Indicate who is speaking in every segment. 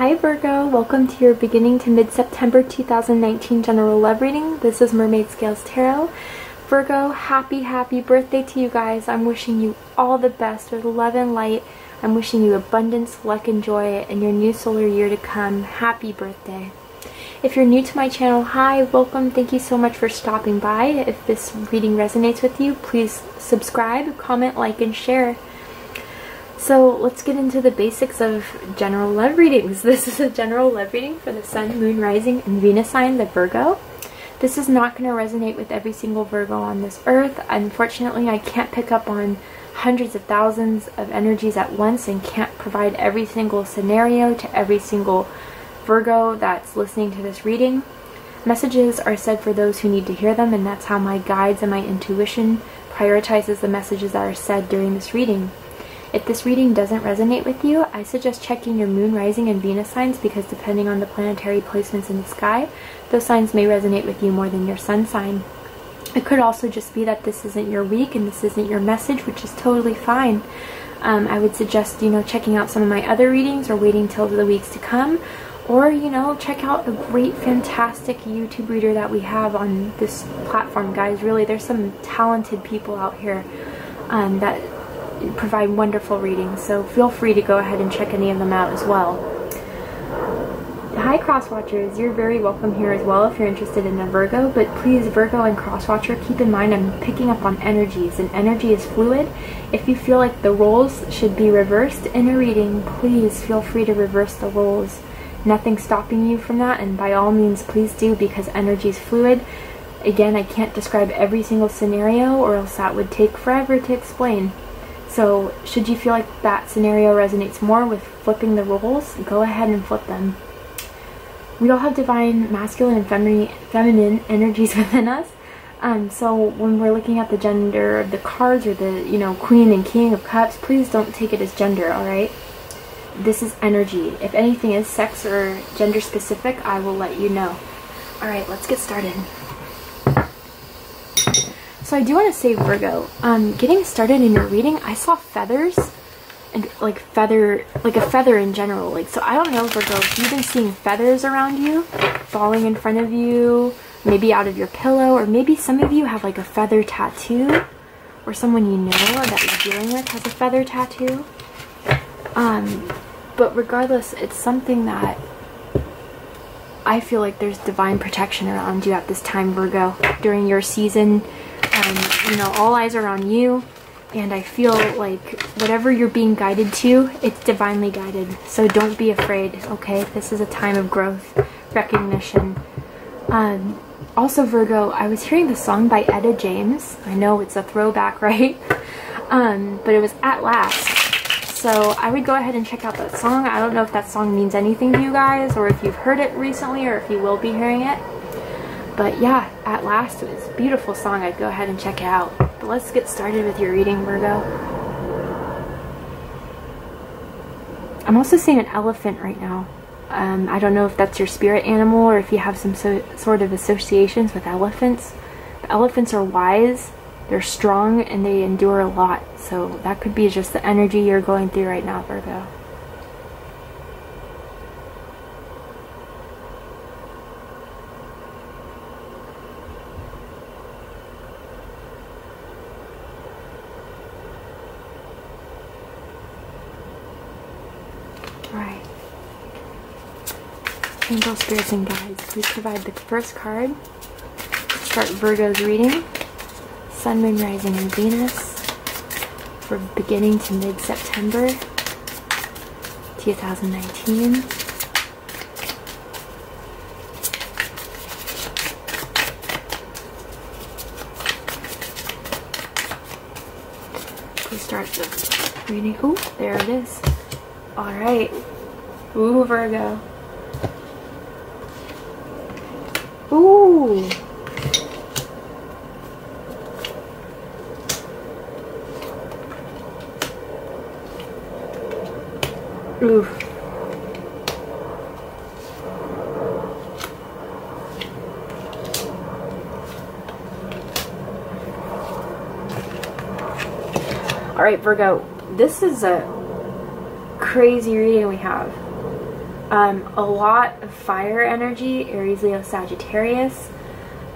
Speaker 1: Hi Virgo, welcome to your beginning to mid-September 2019 general love reading. This is Mermaid Scales Tarot. Virgo, happy birthday to you guys. I'm wishing you all the best with love and light. I'm wishing you abundance, luck, and joy in your new solar year to come. Happy birthday. If you're new to my channel, hi, welcome. Thank you so much for stopping by. If this reading resonates with you, please subscribe, comment, like, and share. So let's get into the basics of general love readings. This is a general love reading for the Sun, Moon, Rising, and Venus sign, the Virgo. This is not going to resonate with every single Virgo on this earth. Unfortunately, I can't pick up on hundreds of thousands of energies at once and can't provide every single scenario to every single Virgo that's listening to this reading. Messages are said for those who need to hear them, and that's how my guides and my intuition prioritizes the messages that are said during this reading. If this reading doesn't resonate with you, I suggest checking your Moon, Rising, and Venus signs, because depending on the planetary placements in the sky, those signs may resonate with you more than your Sun sign. It could also just be that this isn't your week and this isn't your message, which is totally fine. I would suggest, checking out some of my other readings or waiting till the weeks to come. Or, check out a great, fantastic YouTube reader that we have on this platform, guys. Really, there's some talented people out here that provide wonderful readings, so feel free to go ahead and check any of them out as well. Hi Crosswatchers, you're very welcome here as well if you're interested in a Virgo, but please, Virgo and Crosswatcher, keep in mind I'm picking up on energies, and energy is fluid. If you feel like the roles should be reversed in a reading, please feel free to reverse the roles. Nothing's stopping you from that, and by all means please do, because energy is fluid. Again, I can't describe every single scenario or else that would take forever to explain. So, should you feel like that scenario resonates more with flipping the roles, go ahead and flip them. We all have divine masculine and feminine energies within us. So when we're looking at the gender of the cards, or the, Queen and King of Cups, please don't take it as gender, alright? This is energy. If anything is sex or gender specific, I will let you know. Alright, let's get started. So I do want to say, Virgo, getting started in your reading, I saw feathers, and like a feather in general. So I don't know, Virgo, if you've been seeing feathers around you, falling in front of you, maybe out of your pillow, or maybe some of you have like a feather tattoo, or someone you know that you're dealing with has a feather tattoo. But regardless, it's something that I feel like there's divine protection around you at this time, Virgo, during your season. All eyes are on you, and I feel like whatever you're being guided to, it's divinely guided. So don't be afraid, okay? This is a time of growth, recognition. Also, Virgo, I was hearing the song by Etta James. I know it's a throwback, right? But it was At Last. So I would go ahead and check out that song. I don't know if that song means anything to you guys, or if you've heard it recently, or if you will be hearing it. But yeah, At Last, it was a beautiful song. I'd go ahead and check it out. But let's get started with your reading, Virgo. I'm also seeing an elephant right now. I don't know if that's your spirit animal, or if you have some sort of associations with elephants. But elephants are wise, they're strong, and they endure a lot. So that could be just the energy you're going through right now, Virgo. Alright. Angel, spirits, and guides, please provide the first card to start Virgo's reading. Sun, Moon, Rising, and Venus for beginning to mid-September 2019. Please start the reading. Ooh, there it is. Alright. Ooh, Virgo. Ooh. Ooh. Alright, Virgo. This is a crazy reading we have. A lot of fire energy, Aries, Leo, Sagittarius.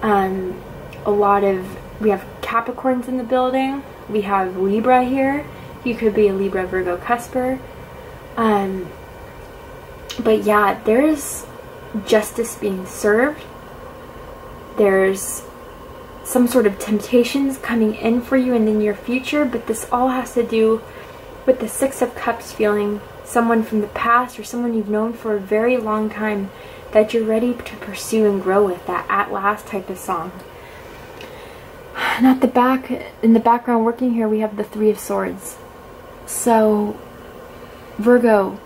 Speaker 1: We have Capricorns in the building. We have Libra here. You could be a Libra, Virgo, Cusper. But yeah, there's justice being served. There's some sort of temptations coming in for you in the near future, but this all has to do with the Six of Cups feeling someone from the past or someone you've known for a very long time that you're ready to pursue and grow with, that at last type of song. And at the back, in the background working here, we have the Three of Swords. So, Virgo,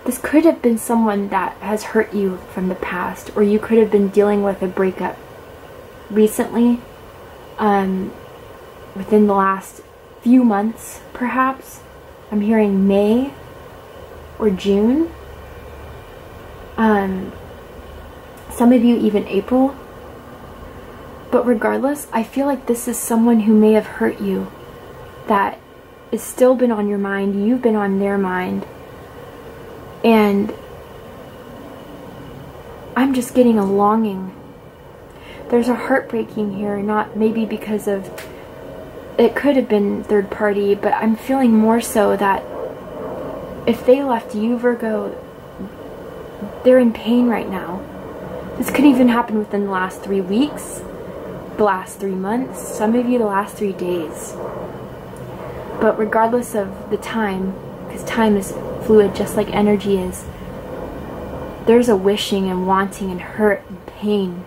Speaker 1: this could have been someone that has hurt you from the past, or you could have been dealing with a breakup recently, within the last few months, perhaps. I'm hearing May or June. Some of you even April. But regardless, I feel like this is someone who may have hurt you, that has still been on your mind, you've been on their mind. And I'm just getting a longing. There's a heartbreaking here, not maybe because of, it could have been third party, but I'm feeling more so that if they left you, Virgo, they're in pain right now. This could even happen within the last 3 weeks, the last 3 months, some of you the last 3 days. But regardless of the time, because time is fluid just like energy is, there's a wishing and wanting and hurt and pain,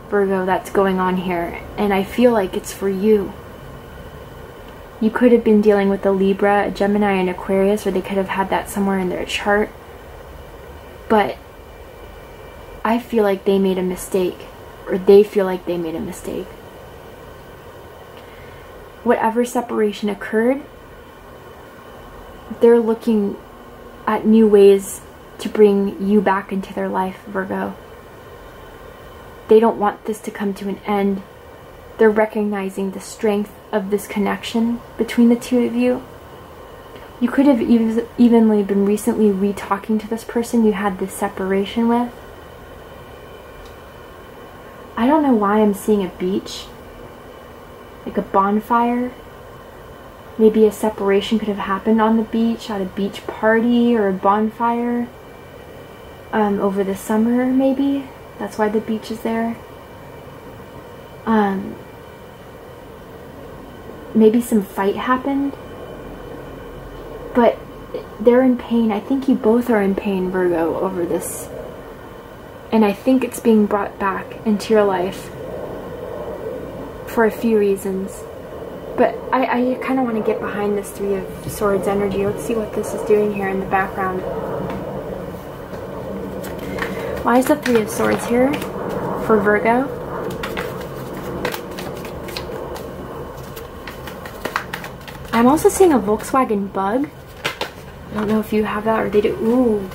Speaker 1: Virgo, that's going on here. And I feel like it's for you. You could have been dealing with a Libra, a Gemini, and Aquarius, or they could have had that somewhere in their chart. But I feel like they made a mistake, or they feel like they made a mistake. Whatever separation occurred, they're looking at new ways to bring you back into their life, Virgo. They don't want this to come to an end. They're recognizing the strength of this connection between the two of you. You could have evenly been recently re-talking to this person you had this separation with. I don't know why I'm seeing a beach, like a bonfire. Maybe a separation could have happened on the beach, at a beach party or a bonfire over the summer, maybe. That's why the beach is there. Maybe some fight happened. But they're in pain. I think you both are in pain, Virgo, over this. And I think it's being brought back into your life for a few reasons. But I kind of want to get behind this Three of Swords energy. Let's see what this is doing here in the background. Why is the Three of Swords here for Virgo? I'm also seeing a Volkswagen Bug. I don't know if you have that or they do. Ooh.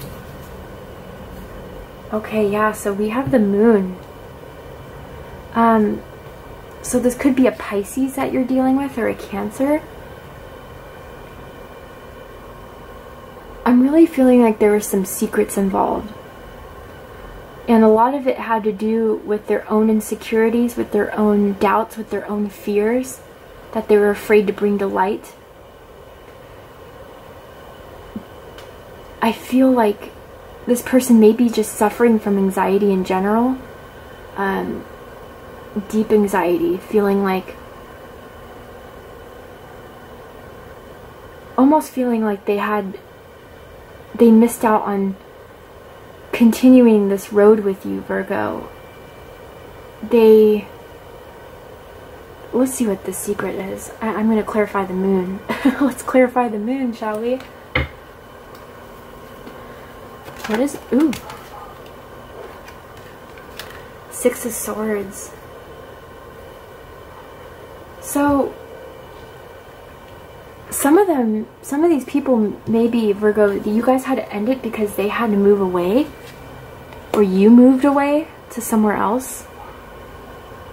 Speaker 1: Okay, yeah, so we have the moon. So this could be a Pisces that you're dealing with, or a Cancer. I'm really feeling like there were some secrets involved. And a lot of it had to do with their own insecurities, with their own doubts, with their own fears that they were afraid to bring to light. I feel like this person may be just suffering from anxiety in general. Deep anxiety, feeling like, almost feeling like they missed out on continuing this road with you, Virgo. Let's see what the secret is. I'm going to clarify the moon. Let's clarify the moon, shall we? What is, ooh. Six of Swords. So, some of these people, maybe, Virgo, you guys had to end it because they had to move away, or you moved away to somewhere else.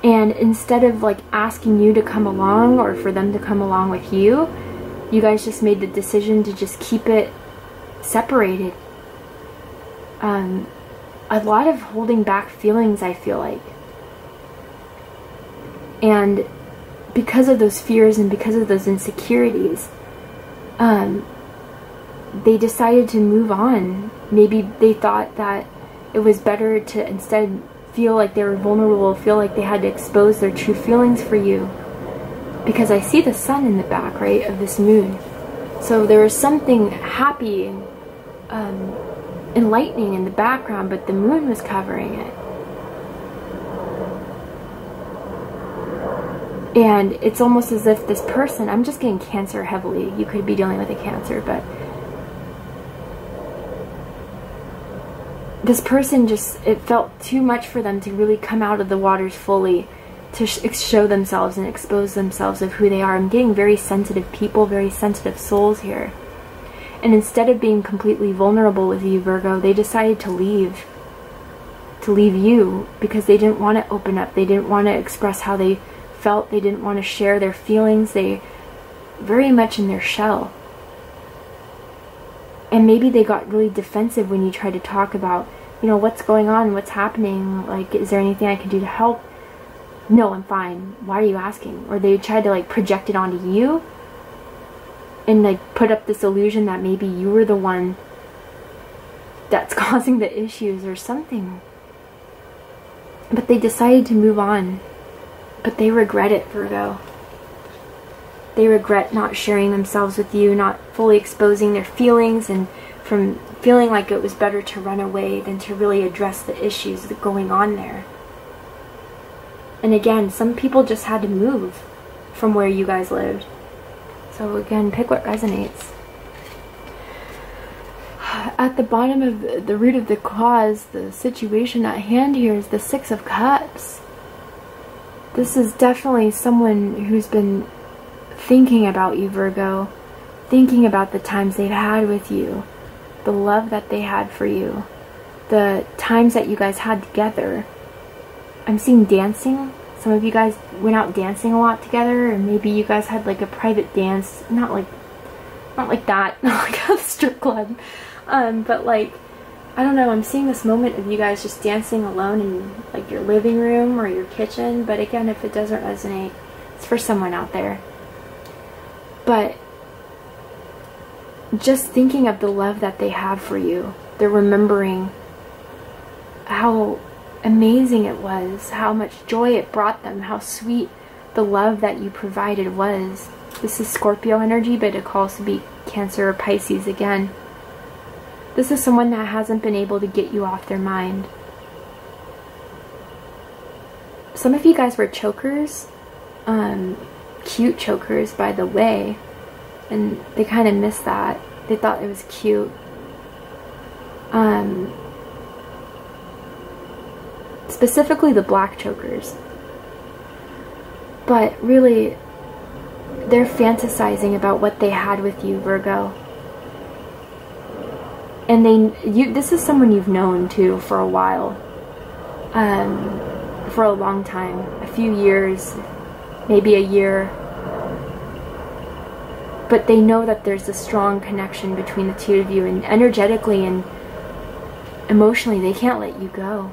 Speaker 1: And instead of like asking you to come along, or for them to come along with you, you guys just made the decision to just keep it separated. a lot of holding back feelings, I feel like. And because of those fears and because of those insecurities, they decided to move on. Maybe they thought that it was better to instead feel like they were vulnerable, feel like they had to expose their true feelings for you. Because I see the sun in the back, right, of this moon. So there was something happy and enlightening in the background, but the moon was covering it. And it's almost as if this person, I'm just getting Cancer heavily. You could be dealing with a Cancer, but this person just, it felt too much for them to really come out of the waters fully, to show themselves and expose themselves of who they are. I'm getting very sensitive people, very sensitive souls here. And instead of being completely vulnerable with you, Virgo, they decided to leave you because they didn't want to open up. They didn't want to express how they felt. They didn't want to share their feelings. They very much in their shell. And maybe they got really defensive when you tried to talk about, you know, what's going on, what's happening, like, is there anything I can do to help? No, I'm fine. Why are you asking? Or they tried to like project it onto you and like put up this illusion that maybe you were the one that's causing the issues or something. But they decided to move on. But they regret it, Virgo. They regret not sharing themselves with you, not fully exposing their feelings, and from feeling like it was better to run away than to really address the issues that are going on there. And again, some people just had to move from where you guys lived. So again, pick what resonates. At the bottom of the root of the cause, the situation at hand here is the Six of Cups. This is definitely someone who's been thinking about you, Virgo. Thinking about the times they've had with you. The love that they had for you. The times that you guys had together. I'm seeing dancing. Some of you guys went out dancing a lot together, or maybe you guys had like a private dance. Not like that, not like a strip club. But like, I don't know, I'm seeing this moment of you guys just dancing alone in like your living room or your kitchen. But again, if it doesn't resonate, it's for someone out there. But just thinking of the love that they have for you, they're remembering how amazing it was, how much joy it brought them, how sweet the love that you provided was. This is Scorpio energy, but it could also be Cancer or Pisces again. This is someone that hasn't been able to get you off their mind. Some of you guys were chokers, cute chokers, by the way, and they kind of missed that. They thought it was cute. Specifically the black chokers. But really, they're fantasizing about what they had with you, Virgo. And this is someone you've known too for a while. For a long time. A few years, maybe a year. But they know that there's a strong connection between the two of you, and energetically and emotionally, they can't let you go.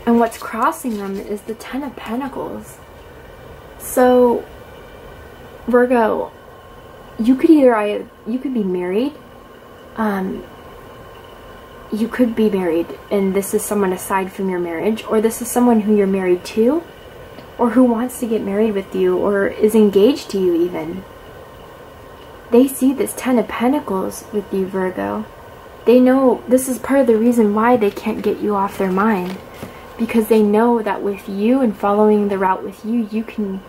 Speaker 1: And what's crossing them is the Ten of Pentacles. So, Virgo, you could be married. You could be married, and this is someone aside from your marriage, or this is someone who you're married to, or who wants to get married with you, or is engaged to you even. They see this Ten of Pentacles with you, Virgo. They know this is part of the reason why they can't get you off their mind. Because they know that with you and following the route with you, you can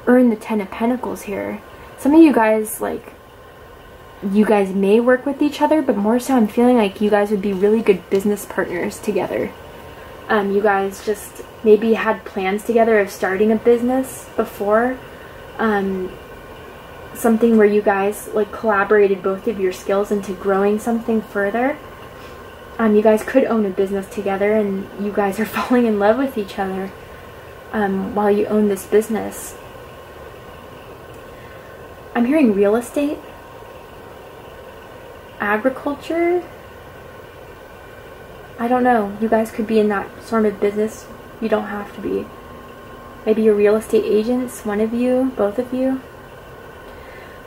Speaker 1: earn the Ten of Pentacles here. Some of you guys, like, you guys may work with each other, but more so I'm feeling like you guys would be really good business partners together. You guys just maybe had plans together of starting a business before. Something where you guys like collaborated both of your skills into growing something further. You guys could own a business together, and you guys are falling in love with each other while you own this business. I'm hearing real estate. agriculture. I don't know. You guys could be in that sort of business. You don't have to be. Maybe you're real estate agents, one of you, both of you.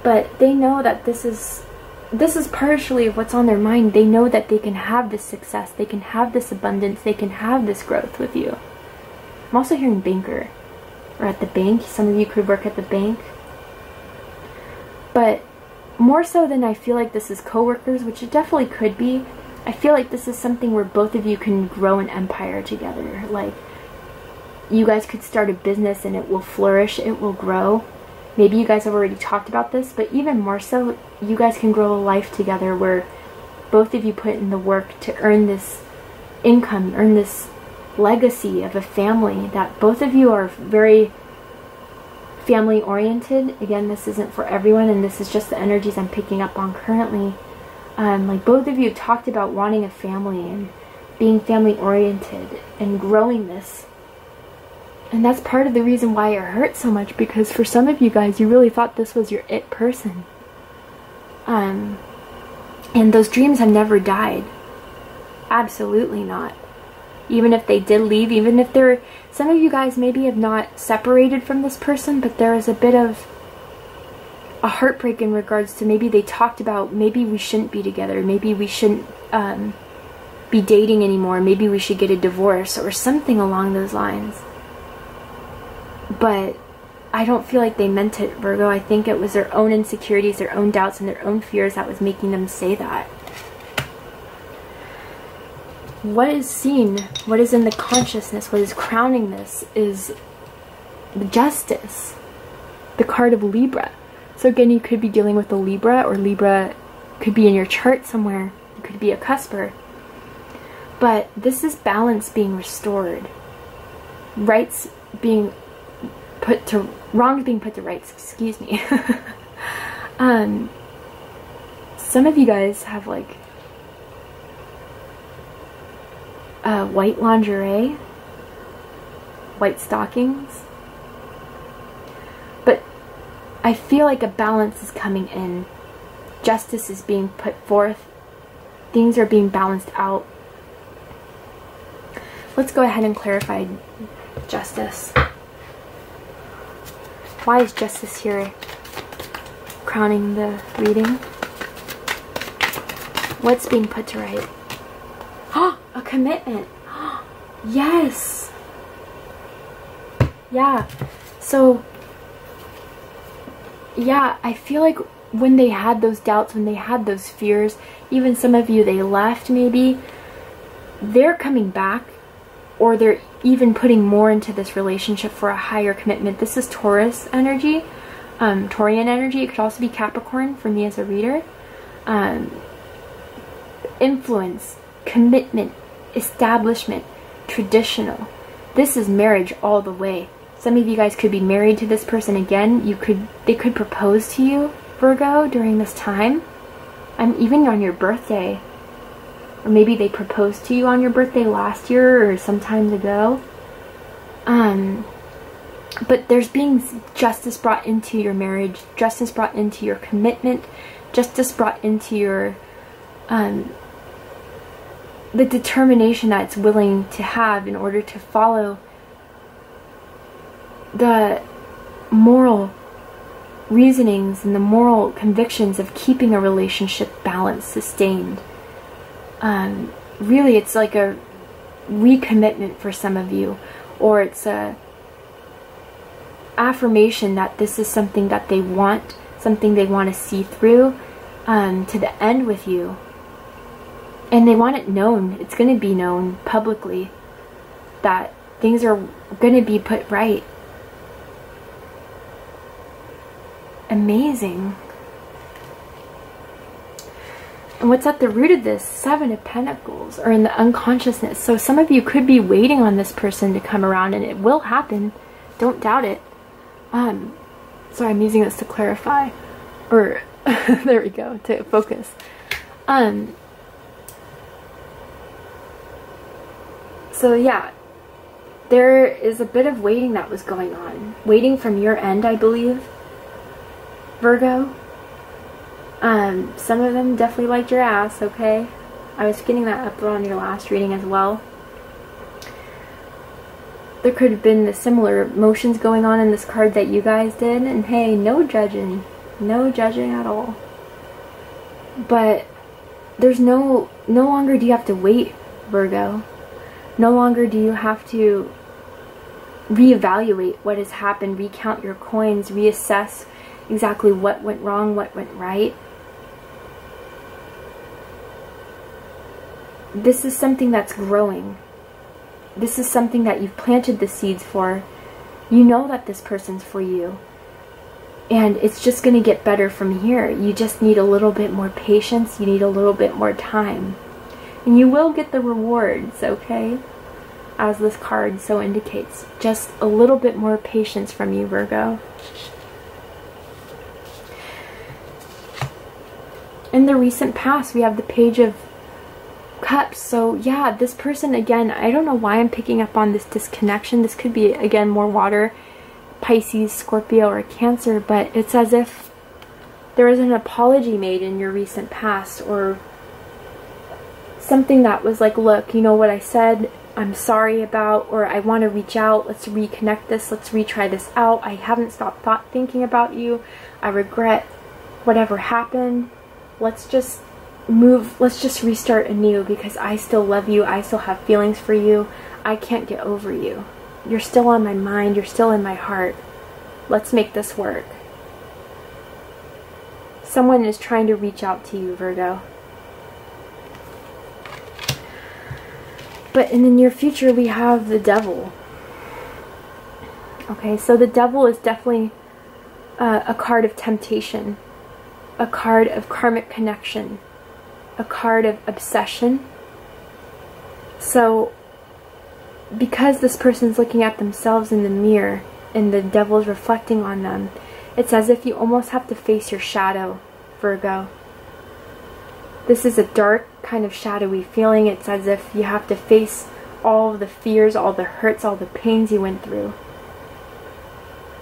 Speaker 1: But they know that this is partially what's on their mind. They know that they can have this success, they can have this abundance, they can have this growth with you. I'm also hearing banker, or at the bank. Some of you could work at the bank. But more so than I feel like this is co-workers, which it definitely could be, I feel like this is something where both of you can grow an empire together. Like, you guys could start a business and it will flourish, it will grow. Maybe you guys have already talked about this, but even more so, you guys can grow a life together where both of you put in the work to earn this income, earn this legacy of a family, that both of you are very family oriented. Again, this isn't for everyone, and this is just the energies I'm picking up on currently. Like, both of you talked about wanting a family and being family oriented and growing this. And that's part of the reason why it hurt so much, because for some of you guys, you really thought this was your it person. And those dreams have never died. Absolutely not. Even if they did leave, even if there, some of you guys maybe have not separated from this person, but there is a bit of a heartbreak in regards to maybe they talked about, maybe we shouldn't be together, maybe we shouldn't be dating anymore, maybe we should get a divorce or something along those lines. But I don't feel like they meant it, Virgo. I think it was their own insecurities, their own doubts, and their own fears that was making them say that. What is seen, what is in the consciousness, what is crowning this is the Justice, the card of Libra. So again, you could be dealing with a Libra, or Libra could be in your chart somewhere. It could be a cusper. But this is balance being restored. Rights being put to, wrongs being put to rights, excuse me. Some of you guys have like white lingerie, white stockings, but I feel like a balance is coming in. Justice is being put forth. Things are being balanced out. Let's go ahead and clarify Justice. Why is Justice here crowning the reading? What's being put to right? Oh, a commitment. Yes. Yeah. So, yeah, I feel like when they had those doubts, when they had those fears, even some of you, they left maybe, they're coming back, or they're even putting more into this relationship for a higher commitment. This is Taurus energy, Taurian energy. It could also be Capricorn for me as a reader. Influence, commitment, establishment, traditional. This is marriage all the way. Some of you guys could be married to this person again. They could propose to you, Virgo, during this time. Even on your birthday. Or maybe they proposed to you on your birthday last year or some time ago. But there's being justice brought into your marriage, justice brought into your commitment, justice brought into your the determination that it's willing to have in order to follow the moral reasonings and the moral convictions of keeping a relationship balanced, sustained. Really, it's like a recommitment for some of you, or it's a affirmation that this is something that they want, something they want to see through to the end with you. And they want it known. It's going to be known publicly that things are going to be put right. Amazing. And what's at the root of this? 7 of Pentacles, or in the unconsciousness. So some of you could be waiting on this person to come around, and it will happen. Don't doubt it. Sorry, I'm using this to clarify. Or, there we go, to focus. So yeah, there is a bit of waiting that was going on. Waiting from your end, I believe, Virgo. Some of them definitely liked your ass, okay? I was getting that up on your last reading as well. There could have been the similar emotions going on in this card that you guys did, and hey, no judging. No judging at all. But there's no longer do you have to wait, Virgo. No longer do you have to reevaluate what has happened, recount your coins, reassess exactly what went wrong, what went right. This is something that's growing. This is something that you've planted the seeds for. You know that this person's for you. And it's just going to get better from here. You just need a little bit more patience. You need a little bit more time. And you will get the rewards, okay? As this card so indicates. Just a little bit more patience from you, Virgo. In the recent past, we have the Page of Cups. So yeah, this person, again, I don't know why I'm picking up on this disconnection. This could be, again, more water, Pisces, Scorpio, or Cancer, but it's as if there was an apology made in your recent past, or something that was like, look, you know what I said, I'm sorry about, or I want to reach out, let's reconnect this, let's retry this out, I haven't stopped thinking about you, I regret whatever happened, let's just restart anew, because I still love you, I still have feelings for you, I can't get over you. You're still on my mind, you're still in my heart. Let's make this work. Someone is trying to reach out to you, Virgo. But in the near future, we have the Devil. Okay, so the Devil is definitely a card of temptation, a card of karmic connection, a card of obsession. So because this person's looking at themselves in the mirror and the Devil's reflecting on them, it's as if you almost have to face your shadow, Virgo. This is a dark kind of shadowy feeling. It's as if you have to face all the fears, all the hurts, all the pains you went through.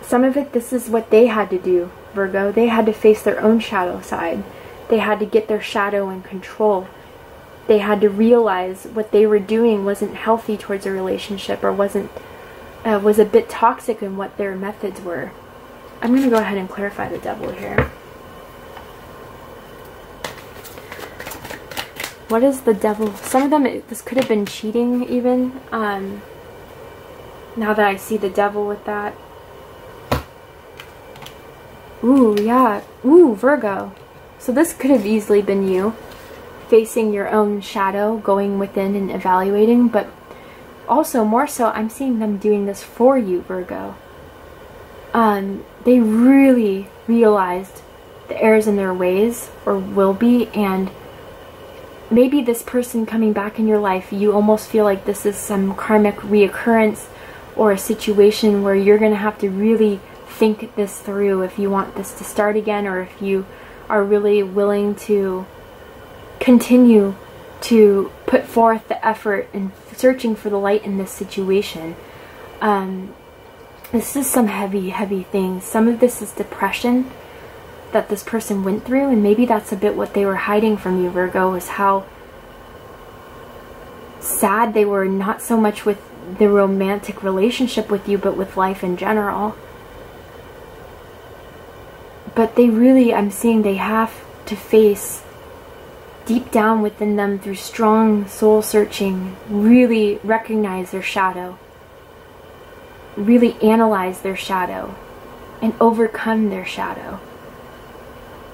Speaker 1: Some of it, this is what they had to do, Virgo. They had to face their own shadow side. They had to get their shadow in control. They had to realize what they were doing wasn't healthy towards a relationship, or was a bit toxic in what their methods were. I'm going to go ahead and clarify the Devil here. What is the Devil? Some of them, this could have been cheating even. Now that I see the Devil with that. Ooh, yeah. Ooh, Virgo. So this could have easily been you facing your own shadow, going within and evaluating, but also more so, I'm seeing them doing this for you, Virgo. They really realized the errors in their ways, or will be, and maybe this person coming back in your life, you almost feel like this is some karmic reoccurrence, or a situation where you're going to have to really think this through if you want this to start again, or if you are really willing to continue to put forth the effort in searching for the light in this situation. This is some heavy things. Some of this is depression that this person went through, and maybe that's a bit what they were hiding from you, Virgo, is how sad they were, not so much with the romantic relationship with you, but with life in general. But they really, I'm seeing they have to face deep down within them, through strong soul searching, really recognize their shadow, really analyze their shadow, and overcome their shadow.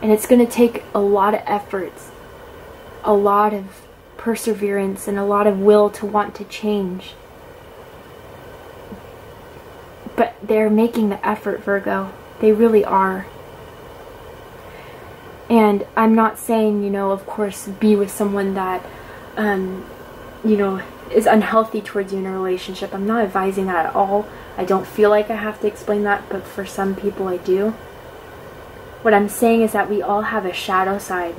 Speaker 1: And it's going to take a lot of efforts, a lot of perseverance, and a lot of will to want to change. But they're making the effort, Virgo. They really are. And I'm not saying, you know, of course, be with someone that, you know, is unhealthy towards you in a relationship. I'm not advising that at all. I don't feel like I have to explain that, but for some people I do. What I'm saying is that we all have a shadow side.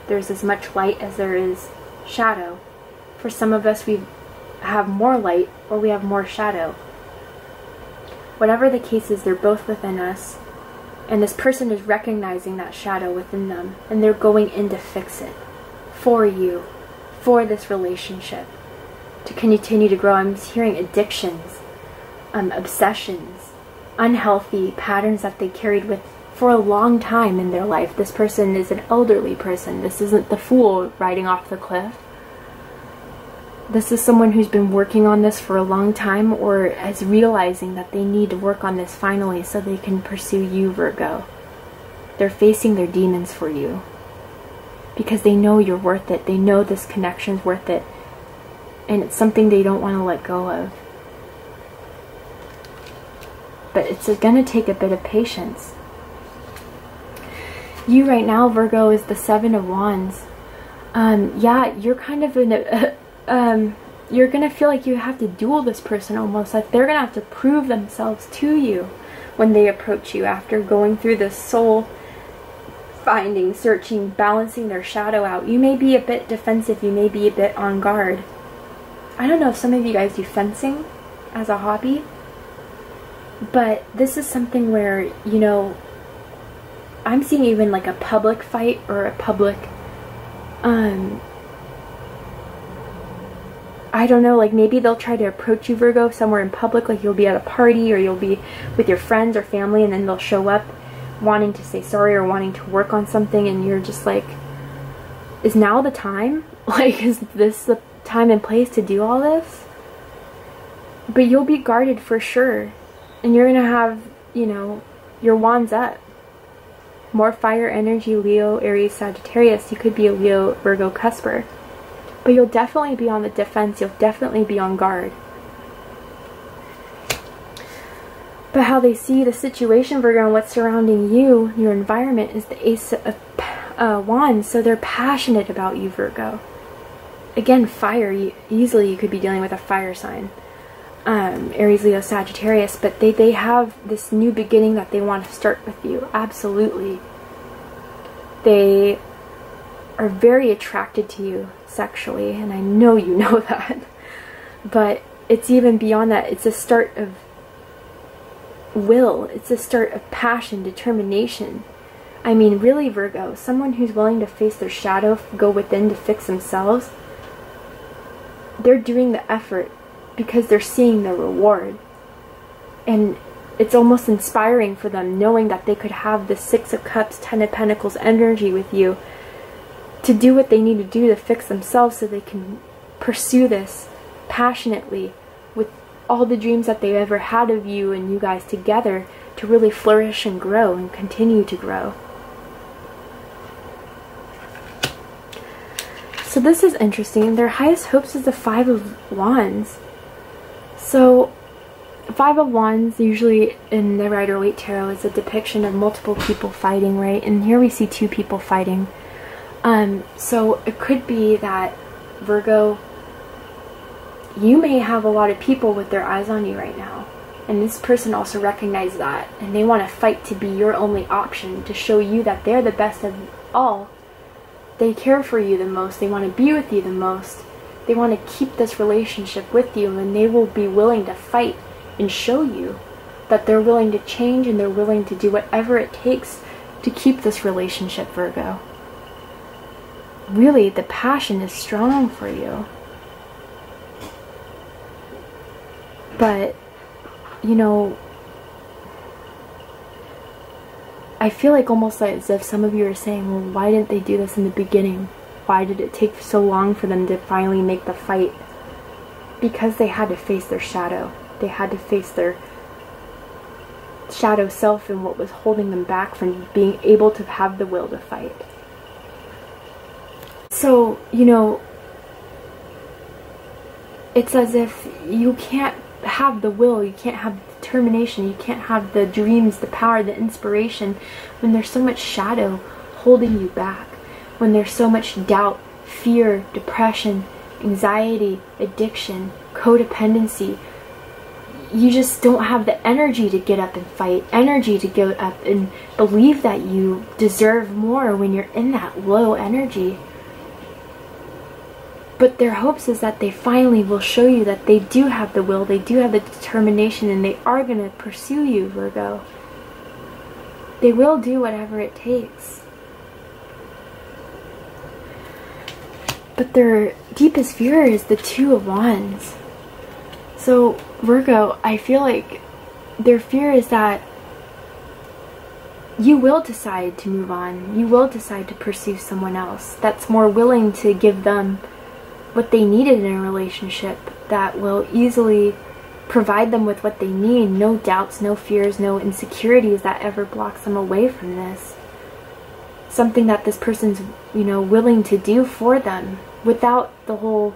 Speaker 1: There's as much light as there is shadow. For some of us, we have more light, or we have more shadow. Whatever the case is, they're both within us. And this person is recognizing that shadow within them, and they're going in to fix it for you, for this relationship, to continue to grow. I'm hearing addictions, obsessions, unhealthy patterns that they carried with for a long time in their life. This person is an elderly person. This isn't the fool riding off the cliff. This is someone who's been working on this for a long time, or is realizing that they need to work on this finally so they can pursue you, Virgo. They're facing their demons for you because they know you're worth it. They know this connection's worth it, and it's something they don't want to let go of. But it's going to take a bit of patience. You right now, Virgo, is the Seven of Wands. Yeah, you're kind of in a... you're going to feel like you have to duel this person almost. Like they're going to have to prove themselves to you when they approach you after going through this soul finding, searching, balancing their shadow out. You may be a bit defensive. You may be a bit on guard. I don't know if some of you guys do fencing as a hobby, but this is something where, you know, I'm seeing even like a public fight or a public, I don't know, like maybe they'll try to approach you, Virgo, somewhere in public, like you'll be at a party or you'll be with your friends or family, and then they'll show up wanting to say sorry or wanting to work on something, and you're just like, is now the time? Like, is this the time and place to do all this? But you'll be guarded for sure, and you're gonna have, you know, your wands up. More fire energy, Leo, Aries, Sagittarius. You could be a Leo, Virgo, cusper. But you'll definitely be on the defense. You'll definitely be on guard. But how they see the situation, Virgo, and what's surrounding you, your environment, is the Ace of Wands. So they're passionate about you, Virgo. Again, fire. Easily you could be dealing with a fire sign. Aries, Leo, Sagittarius. But they have this new beginning that they want to start with you. Absolutely. They are very attracted to you sexually, and I know you know that. But it's even beyond that. It's a start of will. It's a start of passion, determination. I mean, really, Virgo, someone who's willing to face their shadow, go within to fix themselves, they're doing the effort because they're seeing the reward. And it's almost inspiring for them, knowing that they could have the Six of Cups, Ten of Pentacles energy with you to do what they need to do to fix themselves so they can pursue this passionately with all the dreams that they've ever had of you and you guys together to really flourish and grow and continue to grow. So this is interesting. Their highest hopes is the Five of Wands. So Five of Wands, usually in the Rider-Waite Tarot, is a depiction of multiple people fighting, right? And here we see two people fighting. So it could be that, Virgo, you may have a lot of people with their eyes on you right now. And this person also recognizes that. And they want to fight to be your only option, to show you that they're the best of all. They care for you the most. They want to be with you the most. They want to keep this relationship with you. And they will be willing to fight and show you that they're willing to change and they're willing to do whatever it takes to keep this relationship, Virgo. Really, the passion is strong for you. But, you know, I feel like almost like as if some of you are saying, well, why didn't they do this in the beginning? Why did it take so long for them to finally make the fight? Because they had to face their shadow. They had to face their shadow self and what was holding them back from being able to have the will to fight. So, you know, it's as if you can't have the will, you can't have the determination, you can't have the dreams, the power, the inspiration when there's so much shadow holding you back, when there's so much doubt, fear, depression, anxiety, addiction, codependency. You just don't have the energy to get up and fight, energy to go up and believe that you deserve more when you're in that low energy. But their hopes is that they finally will show you that they do have the will, they do have the determination, and they are going to pursue you, Virgo. They will do whatever it takes. But their deepest fear is the Two of Wands. So Virgo, I feel like their fear is that you will decide to move on. You will decide to pursue someone else that's more willing to give them what they needed in a relationship, that will easily provide them with what they need. No doubts, no fears, no insecurities that ever blocks them away from this. Something that this person's, you know, willing to do for them without the whole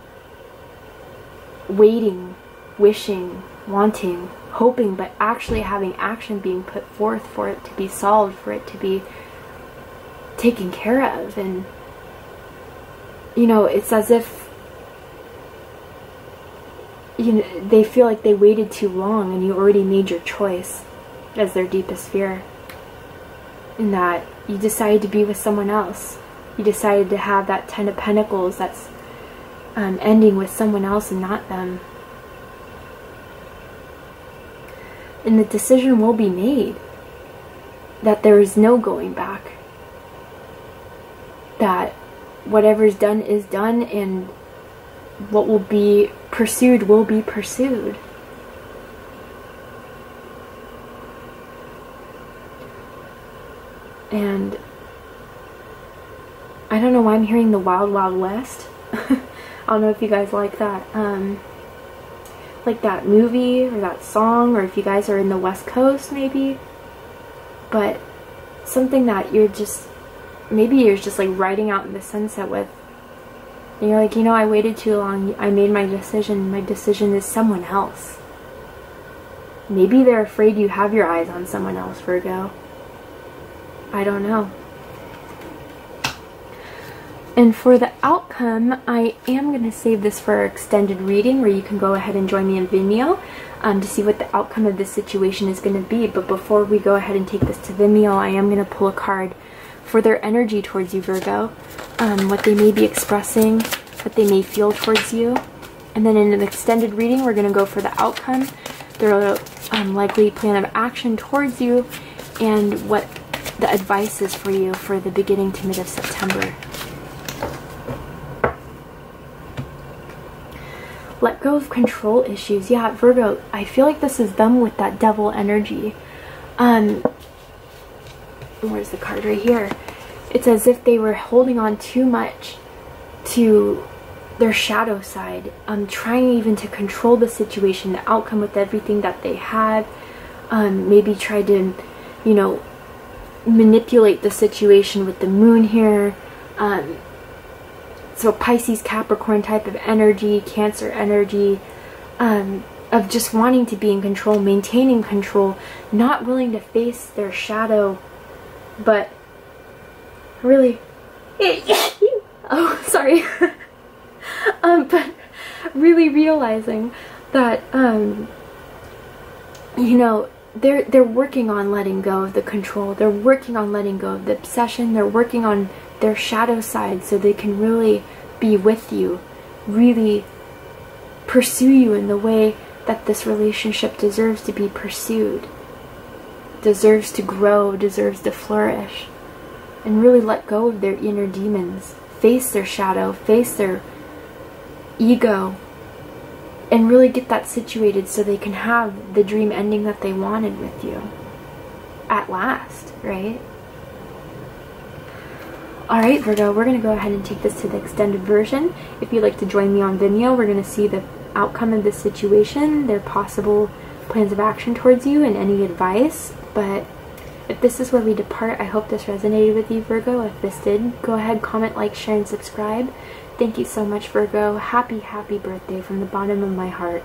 Speaker 1: waiting, wishing, wanting, hoping, but actually having action being put forth for it to be solved, for it to be taken care of. And, you know, it's as if, you know, they feel like they waited too long and you already made your choice as their deepest fear. In that you decided to be with someone else. You decided to have that Ten of Pentacles that's ending with someone else and not them. And the decision will be made that there is no going back. That whatever's done is done, and what will be pursued will be pursued. And I don't know why I'm hearing the Wild Wild West. I don't know if you guys like that movie or that song, or if you guys are in the West Coast maybe. But something that you're just, maybe you're just like riding out in the sunset with. And you're like, you know, I waited too long. I made my decision. My decision is someone else. Maybe they're afraid you have your eyes on someone else, Virgo. I don't know. And for the outcome, I am going to save this for our extended reading, where you can go ahead and join me in Vimeo to see what the outcome of this situation is going to be. But before we go ahead and take this to Vimeo, I am going to pull a card for their energy towards you, Virgo. What they may be expressing, what they may feel towards you. And then in an extended reading, we're going to go for the outcome, their likely plan of action towards you, and what the advice is for you for the beginning to mid of September. Let go of control issues. Yeah, Virgo, I feel like this is them with that devil energy. Where's the card? Right here. It's as if they were holding on too much to their shadow side, trying even to control the situation, the outcome with everything that they had. Maybe tried to, you know, manipulate the situation with the moon here. So Pisces, Capricorn type of energy, Cancer energy, of just wanting to be in control, maintaining control, not willing to face their shadow, but really, oh, sorry, but really realizing that, you know, they're working on letting go of the control. They're working on letting go of the obsession. They're working on their shadow side so they can really be with you, really pursue you in the way that this relationship deserves to be pursued, deserves to grow, deserves to flourish, and really let go of their inner demons, face their shadow, face their ego, and really get that situated so they can have the dream ending that they wanted with you at last, right? Alright, Virgo, we're going to go ahead and take this to the extended version. If you'd like to join me on Vimeo, we're going to see the outcome of this situation, their possible plans of action towards you, and any advice. But if this is where we depart, I hope this resonated with you, Virgo. If this did, go ahead, comment, like, share, and subscribe. Thank you so much, Virgo. Happy, happy birthday from the bottom of my heart.